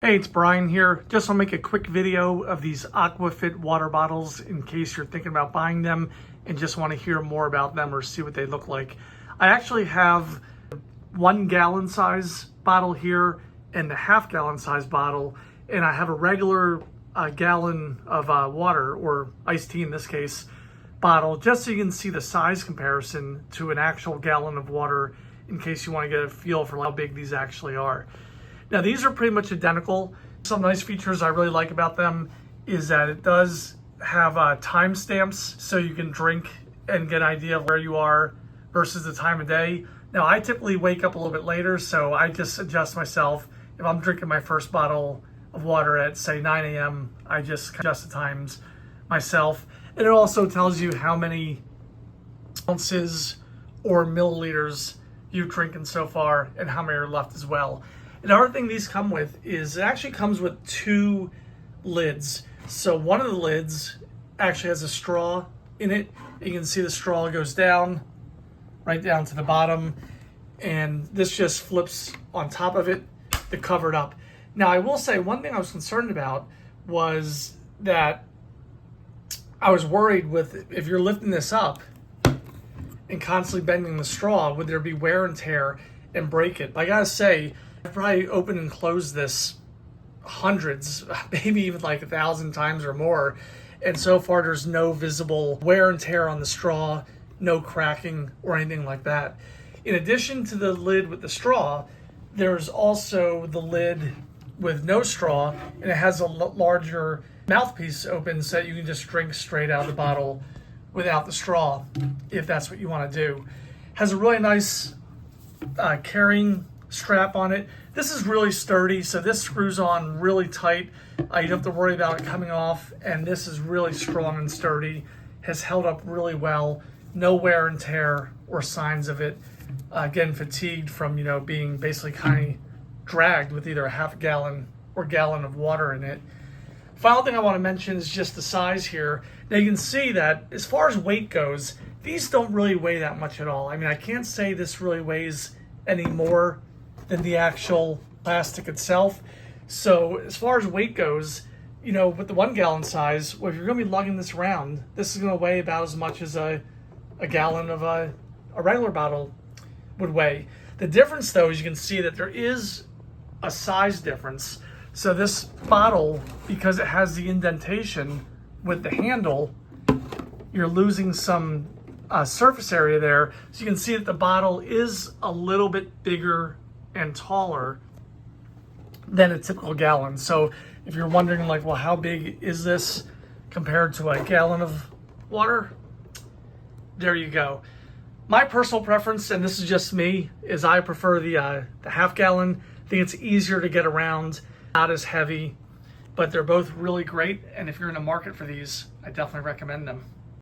Hey, it's Brian here. Just want to make a quick video of these Aquafit water bottles in case you're thinking about buying them and just want to hear more about them or see what they look like. I actually have 1 gallon size bottle here and the half-gallon size bottle, and I have a regular gallon of water, or iced tea in this case, bottle, just so you can see the size comparison to an actual gallon of water in case you want to get a feel for how big these actually are. Now, these are pretty much identical. Some nice features I really like about them is that it does have timestamps, so you can drink and get an idea of where you are versus the time of day. Now, I typically wake up a little bit later, so I just adjust myself. If I'm drinking my first bottle of water at, say, 9 a.m., I just adjust the times myself. And it also tells you how many ounces or milliliters you've drinking so far and how many are left as well. Another thing these come with is it actually comes with 2 lids. So one of the lids actually has a straw in it. You can see the straw goes down, right down to the bottom, and this just flips on top of it to cover it up. Now, I will say one thing I was concerned about was that I was worried with, if you're lifting this up and constantly bending the straw, would there be wear and tear and break it? But I gotta say, I've probably opened and closed this hundreds, maybe even like 1,000 times or more. And so far there's no visible wear and tear on the straw, no cracking or anything like that. In addition to the lid with the straw, there's also the lid with no straw, and it has a larger mouthpiece open so that you can just drink straight out of the bottle without the straw, if that's what you want to do. Has a really nice carrying strap on it. This is really sturdy, so this screws on really tight. You don't have to worry about it coming off, and this is really strong and sturdy. Has held up really well. No wear and tear or signs of it getting fatigued from being basically kind of dragged with either a half gallon or gallon of water in it. Final thing I want to mention is just the size here. Now you can see that as far as weight goes, these don't really weigh that much at all. I mean, I can't say this really weighs any more than the actual plastic itself. So as far as weight goes, with the 1 gallon size, well, if you're going to be lugging this around, this is going to weigh about as much as a gallon of a regular bottle would weigh. The difference, though, is you can see that there is a size difference. So this bottle, because it has the indentation with the handle, you're losing some surface area there. So you can see that the bottle is a little bit bigger and taller than a typical gallon. So if you're wondering, like, well, how big is this compared to a gallon of water? There you go. My personal preference, and this is just me, is I prefer the half gallon. I think it's easier to get around, not as heavy, but they're both really great. And if you're in the market for these, I definitely recommend them.